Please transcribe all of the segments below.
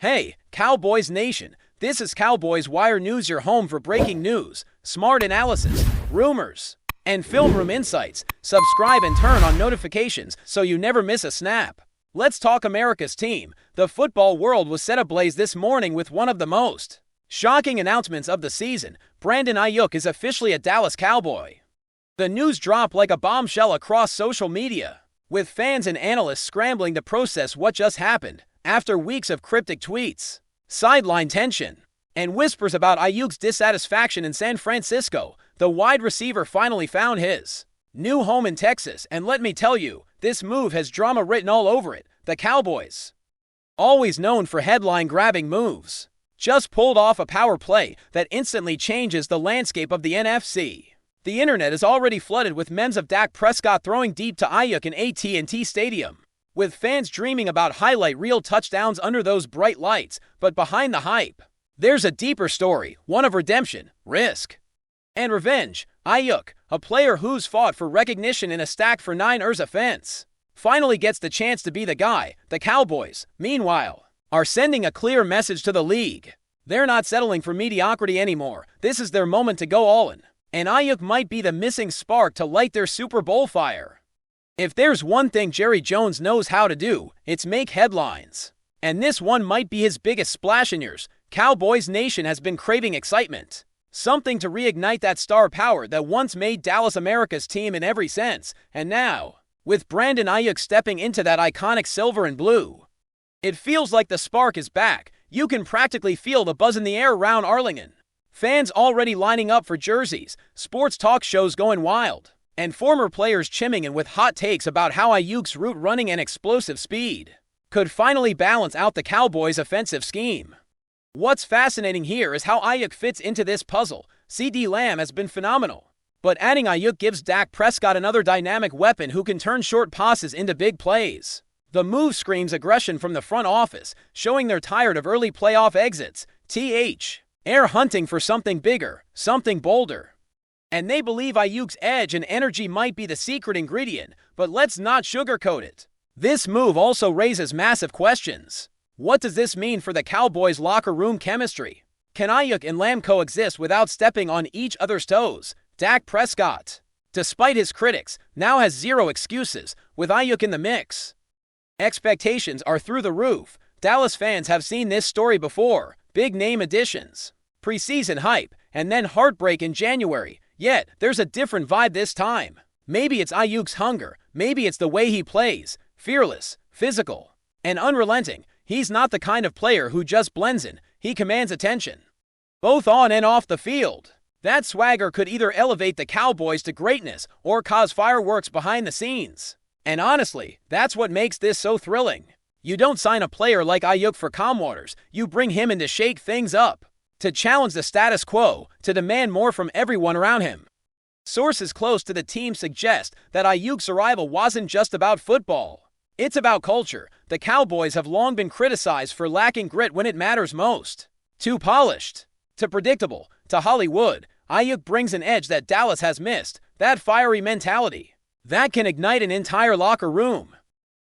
Hey, Cowboys Nation, this is Cowboys Wire News, your home for breaking news, smart analysis, rumors, and film room insights. Subscribe and turn on notifications so you never miss a snap. Let's talk America's team. The football world was set ablaze this morning with one of the most shocking announcements of the season. Brandon AIYUK is officially a Dallas Cowboy. The news dropped like a bombshell across social media, with fans and analysts scrambling to process what just happened. After weeks of cryptic tweets, sideline tension, and whispers about AIYUK's dissatisfaction in San Francisco, the wide receiver finally found his new home in Texas, and let me tell you, this move has drama written all over it. The Cowboys, always known for headline-grabbing moves, just pulled off a power play that instantly changes the landscape of the NFC. The internet is already flooded with memes of Dak Prescott throwing deep to AIYUK in AT&T Stadium, with fans dreaming about highlight reel touchdowns under those bright lights. But behind the hype, there's a deeper story, one of redemption, risk, and revenge. AIYUK, a player who's fought for recognition in a stacked for 9 years offense, finally gets the chance to be the guy. The Cowboys, meanwhile, are sending a clear message to the league. They're not settling for mediocrity anymore. This is their moment to go all in, and AIYUK might be the missing spark to light their Super Bowl fire. If there's one thing Jerry Jones knows how to do, it's make headlines. And this one might be his biggest splash in years. Cowboys Nation has been craving excitement, something to reignite that star power that once made Dallas America's team in every sense. And now, with Brandon AIYUK stepping into that iconic silver and blue, it feels like the spark is back. You can practically feel the buzz in the air around Arlington. Fans already lining up for jerseys, sports talk shows going wild, and former players chiming in with hot takes about how AIYUK's route running and explosive speed could finally balance out the Cowboys' offensive scheme. What's fascinating here is how AIYUK fits into this puzzle. CeeDee Lamb has been phenomenal, but adding AIYUK gives Dak Prescott another dynamic weapon who can turn short passes into big plays. The move screams aggression from the front office, showing they're tired of early playoff exits. They're hunting for something bigger, something bolder. And they believe AIYUK's edge and energy might be the secret ingredient, but let's not sugarcoat it. This move also raises massive questions. What does this mean for the Cowboys' locker room chemistry? Can AIYUK and Lamb coexist without stepping on each other's toes? Dak Prescott, despite his critics, now has zero excuses with AIYUK in the mix. Expectations are through the roof. Dallas fans have seen this story before. Big name additions, preseason hype, and then heartbreak in January. Yet, there's a different vibe this time. Maybe it's AIYUK's hunger. Maybe it's the way he plays. Fearless, physical, and unrelenting. He's not the kind of player who just blends in. He commands attention, both on and off the field. That swagger could either elevate the Cowboys to greatness or cause fireworks behind the scenes. And honestly, that's what makes this so thrilling. You don't sign a player like AIYUK for calm waters. You bring him in to shake things up, to challenge the status quo, to demand more from everyone around him. Sources close to the team suggest that AIYUK's arrival wasn't just about football. It's about culture. The Cowboys have long been criticized for lacking grit when it matters most. Too polished, too predictable, to Hollywood. AIYUK brings an edge that Dallas has missed, that fiery mentality that can ignite an entire locker room.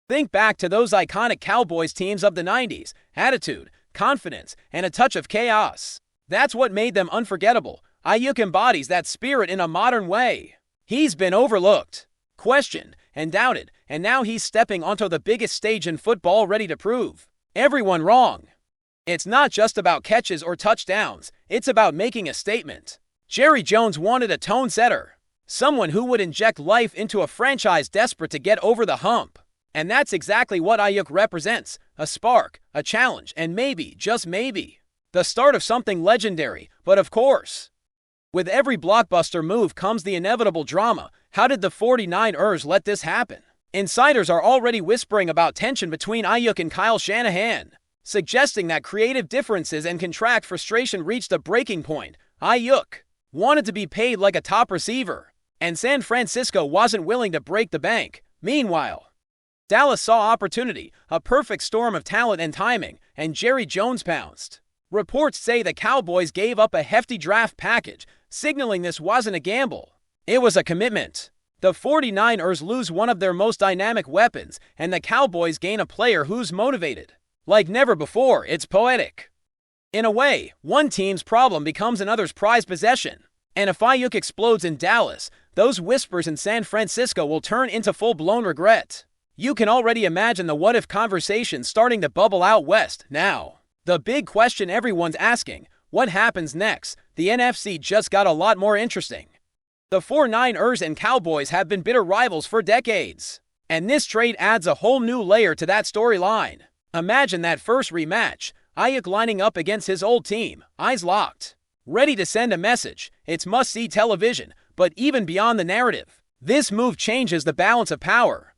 Think back to those iconic Cowboys teams of the 90s. Attitude, confidence, and a touch of chaos. That's what made them unforgettable. AIYUK embodies that spirit in a modern way. He's been overlooked, questioned, and doubted, and now he's stepping onto the biggest stage in football, ready to prove everyone wrong. It's not just about catches or touchdowns. It's about making a statement. Jerry Jones wanted a tone setter, someone who would inject life into a franchise desperate to get over the hump. And that's exactly what AIYUK represents. A spark, a challenge, and maybe, just maybe, the start of something legendary. But of course, with every blockbuster move comes the inevitable drama. How did the 49ers let this happen? Insiders are already whispering about tension between AIYUK and Kyle Shanahan, suggesting that creative differences and contract frustration reached a breaking point. AIYUK wanted to be paid like a top receiver, and San Francisco wasn't willing to break the bank. Meanwhile, Dallas saw opportunity, a perfect storm of talent and timing, and Jerry Jones pounced. Reports say the Cowboys gave up a hefty draft package, signaling this wasn't a gamble. It was a commitment. The 49ers lose one of their most dynamic weapons, and the Cowboys gain a player who's motivated, Like never before, it's poetic. In a way, one team's problem becomes another's prized possession. And if AIYUK explodes in Dallas, those whispers in San Francisco will turn into full-blown regret. You can already imagine the what-if conversation starting to bubble out west now. The big question everyone's asking, what happens next? The NFC just got a lot more interesting. The 49ers and Cowboys have been bitter rivals for decades. And this trade adds a whole new layer to that storyline. Imagine that first rematch, AIYUK lining up against his old team, eyes locked. Ready to send a message. It's must-see television, but even beyond the narrative, this move changes the balance of power.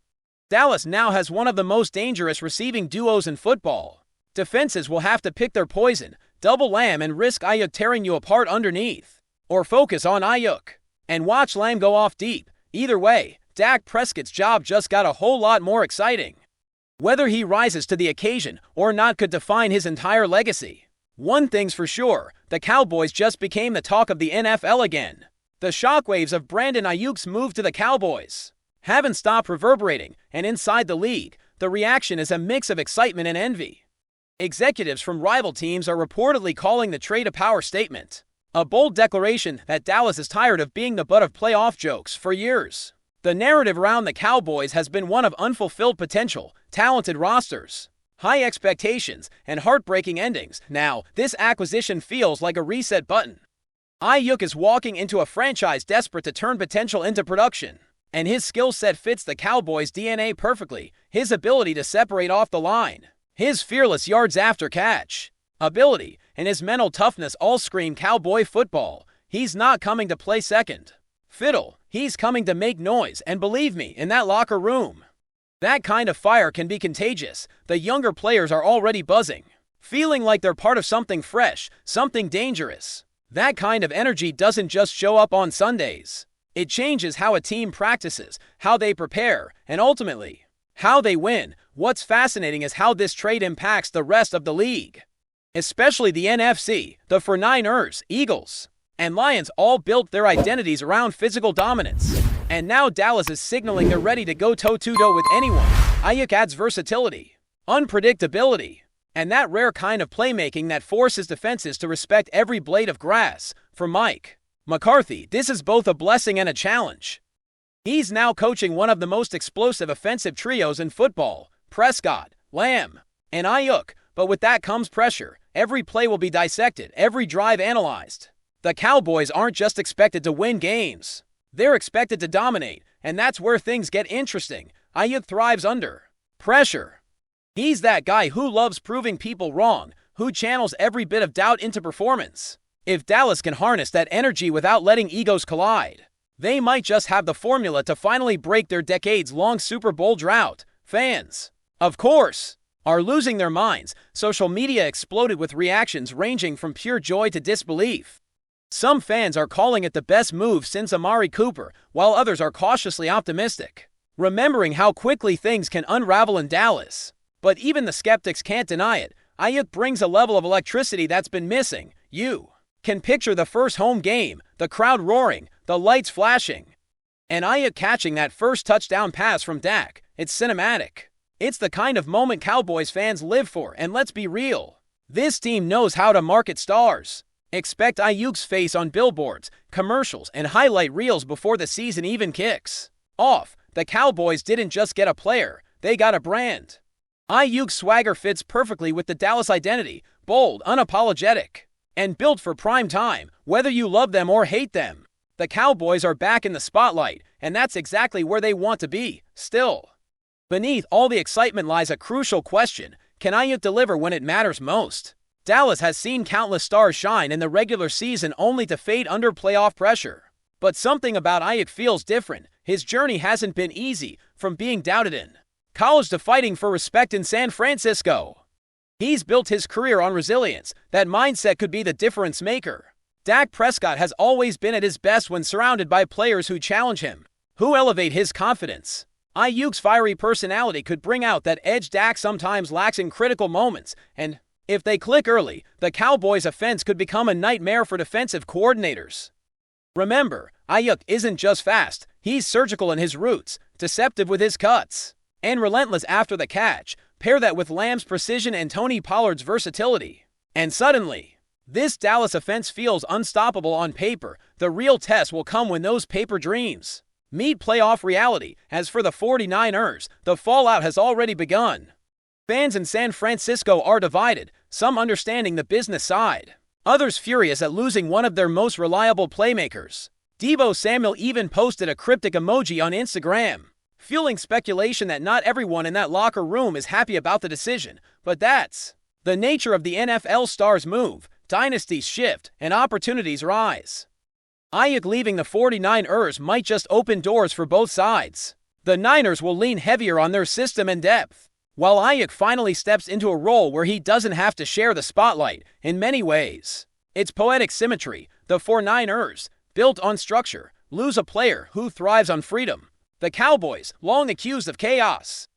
Dallas now has one of the most dangerous receiving duos in football. Defenses will have to pick their poison, double Lamb and risk AIYUK tearing you apart underneath. Or focus on AIYUK and watch Lamb go off deep. Either way, Dak Prescott's job just got a whole lot more exciting. Whether he rises to the occasion or not could define his entire legacy. One thing's for sure, the Cowboys just became the talk of the NFL again. The shockwaves of Brandon AIYUK's move to the Cowboys haven't stopped reverberating, and inside the league, the reaction is a mix of excitement and envy. Executives from rival teams are reportedly calling the trade a power statement, a bold declaration that Dallas is tired of being the butt of playoff jokes for years. The narrative around the Cowboys has been one of unfulfilled potential, talented rosters, high expectations, and heartbreaking endings. Now, this acquisition feels like a reset button. AIYUK is walking into a franchise desperate to turn potential into production, and his skill set fits the Cowboys' DNA perfectly. His ability to separate off the line, his fearless yards after catch ability, and his mental toughness all scream Cowboy football. He's not coming to play second fiddle. He's coming to make noise, and believe me, in that locker room, that kind of fire can be contagious. The younger players are already buzzing, feeling like they're part of something fresh, something dangerous. That kind of energy doesn't just show up on Sundays. It changes how a team practices, how they prepare, and ultimately, how they win. What's fascinating is how this trade impacts the rest of the league, especially the NFC. The 49ers, Eagles, and Lions all built their identities around physical dominance. And now Dallas is signaling they're ready to go toe-to-toe with anyone. AIYUK adds versatility, unpredictability, and that rare kind of playmaking that forces defenses to respect every blade of grass. For Mike McCarthy, this is both a blessing and a challenge. He's now coaching one of the most explosive offensive trios in football, Prescott, Lamb, and AIYUK. But with that comes pressure. Every play will be dissected, every drive analyzed. The Cowboys aren't just expected to win games. They're expected to dominate, and that's where things get interesting. AIYUK thrives under pressure. He's that guy who loves proving people wrong, who channels every bit of doubt into performance. If Dallas can harness that energy without letting egos collide, they might just have the formula to finally break their decades-long Super Bowl drought. Fans, of course, are losing their minds. Social media exploded with reactions ranging from pure joy to disbelief. Some fans are calling it the best move since Amari Cooper, while others are cautiously optimistic, remembering how quickly things can unravel in Dallas. But even the skeptics can't deny it. AIYUK brings a level of electricity that's been missing. You can picture the first home game, the crowd roaring, the lights flashing, and AIYUK catching that first touchdown pass from Dak. It's cinematic. It's the kind of moment Cowboys fans live for, and let's be real, this team knows how to market stars. Expect AIYUK's face on billboards, commercials, and highlight reels before the season even kicks off. The Cowboys didn't just get a player, they got a brand. AIYUK's swagger fits perfectly with the Dallas identity, bold, unapologetic, and built for prime time. Whether you love them or hate them, the Cowboys are back in the spotlight, and that's exactly where they want to be. Still, beneath all the excitement lies a crucial question. Can AIYUK deliver when it matters most? Dallas has seen countless stars shine in the regular season only to fade under playoff pressure. But something about AIYUK feels different. His journey hasn't been easy, from being doubted in college to fighting for respect in San Francisco. He's built his career on resilience. That mindset could be the difference maker. Dak Prescott has always been at his best when surrounded by players who challenge him, who elevate his confidence. AIYUK's fiery personality could bring out that edge Dak sometimes lacks in critical moments, and if they click early, the Cowboys' offense could become a nightmare for defensive coordinators. Remember, AIYUK isn't just fast, he's surgical in his routes, deceptive with his cuts, and relentless after the catch. Pair that with Lamb's precision and Tony Pollard's versatility. And suddenly, this Dallas offense feels unstoppable on paper. The real test will come when those paper dreams meet playoff reality. As for the 49ers, the fallout has already begun. Fans in San Francisco are divided, some understanding the business side, others furious at losing one of their most reliable playmakers. Deebo Samuel even posted a cryptic emoji on Instagram, fueling speculation that not everyone in that locker room is happy about the decision. But that's the nature of the NFL. Stars move, dynasties shift, and opportunities rise. AIYUK leaving the 49ers might just open doors for both sides. The Niners will lean heavier on their system and depth, while AIYUK finally steps into a role where he doesn't have to share the spotlight. In many ways, it's poetic symmetry. The 49ers, built on structure, lose a player who thrives on freedom. The Cowboys, long accused of chaos,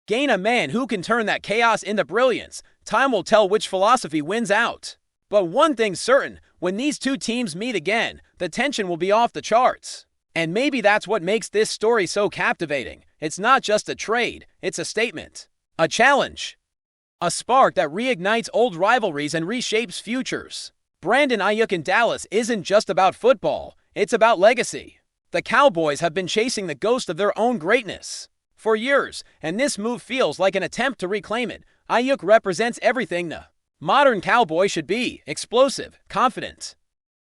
gain a man who can turn that chaos into brilliance. Time will tell which philosophy wins out. But one thing's certain, when these two teams meet again, the tension will be off the charts. And maybe that's what makes this story so captivating. It's not just a trade, it's a statement, a challenge, a spark that reignites old rivalries and reshapes futures. Brandon AIYUK in Dallas isn't just about football, it's about legacy. The Cowboys have been chasing the ghost of their own greatness for years, and this move feels like an attempt to reclaim it. AIYUK represents everything the modern Cowboy should be: explosive, confident,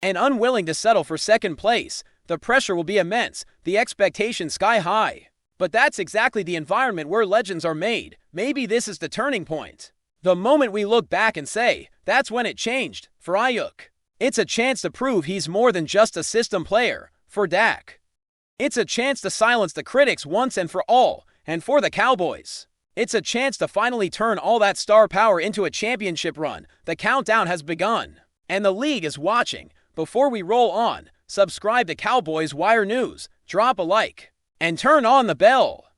and unwilling to settle for second place. The pressure will be immense, the expectation sky high. But that's exactly the environment where legends are made. Maybe this is the turning point, the moment we look back and say, that's when it changed. For AIYUK, it's a chance to prove he's more than just a system player. For Dak, it's a chance to silence the critics once and for all. And for the Cowboys, it's a chance to finally turn all that star power into a championship run. The countdown has begun, and the league is watching. Before we roll on, subscribe to Cowboys Wire News, drop a like, and turn on the bell.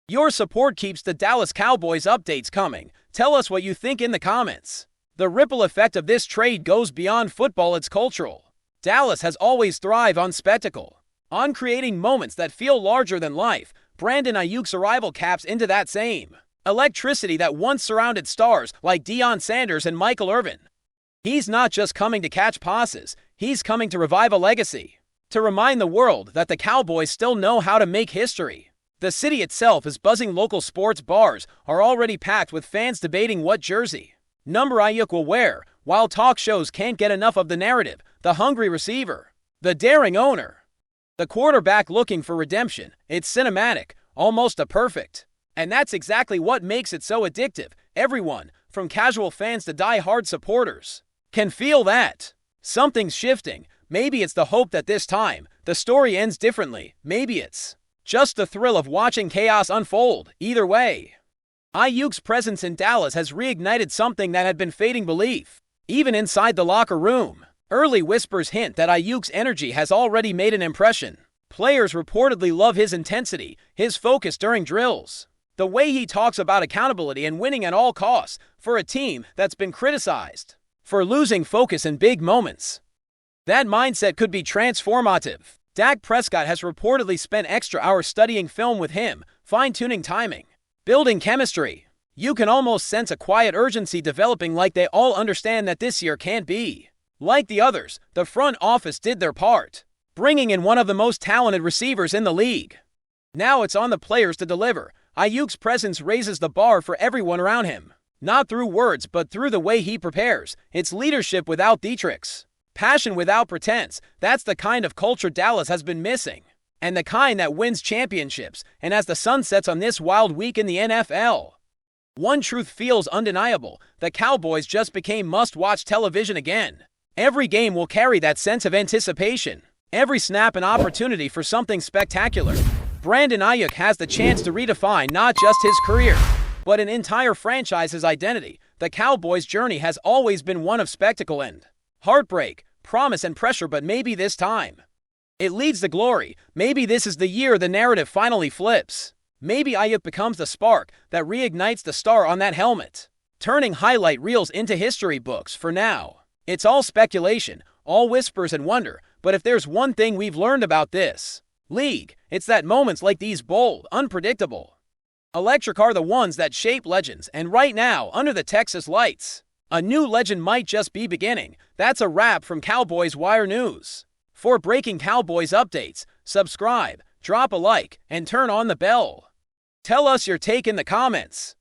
Your support keeps the Dallas Cowboys updates coming. Tell us what you think in the comments. The ripple effect of this trade goes beyond football, it's cultural. Dallas has always thrived on spectacle, on creating moments that feel larger than life. Brandon AIYUK's arrival taps into that same electricity that once surrounded stars like Deion Sanders and Michael Irvin. He's not just coming to catch passes, he's coming to revive a legacy, to remind the world that the Cowboys still know how to make history. The city itself is buzzing. Local sports bars are already packed with fans debating what jersey number AIYUK will wear, while talk shows can't get enough of the narrative. The hungry receiver, the daring owner, the quarterback looking for redemption. It's cinematic, almost a perfect. And that's exactly what makes it so addictive. Everyone, from casual fans to die-hard supporters, can feel that something's shifting. Maybe it's the hope that this time the story ends differently. Maybe it's just the thrill of watching chaos unfold. Either way, AIYUK's presence in Dallas has reignited something that had been fading. Belief, even inside the locker room. Early whispers hint that AIYUK's energy has already made an impression. Players reportedly love his intensity, his focus during drills, the way he talks about accountability and winning at all costs. For a team that's been criticized for losing focus in big moments, that mindset could be transformative. Dak Prescott has reportedly spent extra hours studying film with him, fine-tuning timing, building chemistry. You can almost sense a quiet urgency developing, like they all understand that this year can't be like the others. The front office did their part, bringing in one of the most talented receivers in the league. Now it's on the players to deliver. AIYUK's presence raises the bar for everyone around him, not through words but through the way he prepares. It's leadership without theatrics, passion without pretense. That's the kind of culture Dallas has been missing, and the kind that wins championships. And as the sun sets on this wild week in the NFL, one truth feels undeniable: the Cowboys just became must-watch television again. Every game will carry that sense of anticipation, every snap an opportunity for something spectacular. Brandon AIYUK has the chance to redefine not just his career, but an entire franchise's identity. The Cowboys' journey has always been one of spectacle and heartbreak, promise and pressure, but maybe this time it leads to glory. Maybe this is the year the narrative finally flips. Maybe AIYUK becomes the spark that reignites the star on that helmet, turning highlight reels into history books. For now, it's all speculation, all whispers and wonder. But if there's one thing we've learned about this league, it's that moments like these, bold, unpredictable, Electric are the ones that shape legends, and right now, under the Texas lights, a new legend might just be beginning. That's a wrap from Cowboys Wire News. For breaking Cowboys updates, subscribe, drop a like, and turn on the bell. Tell us your take in the comments.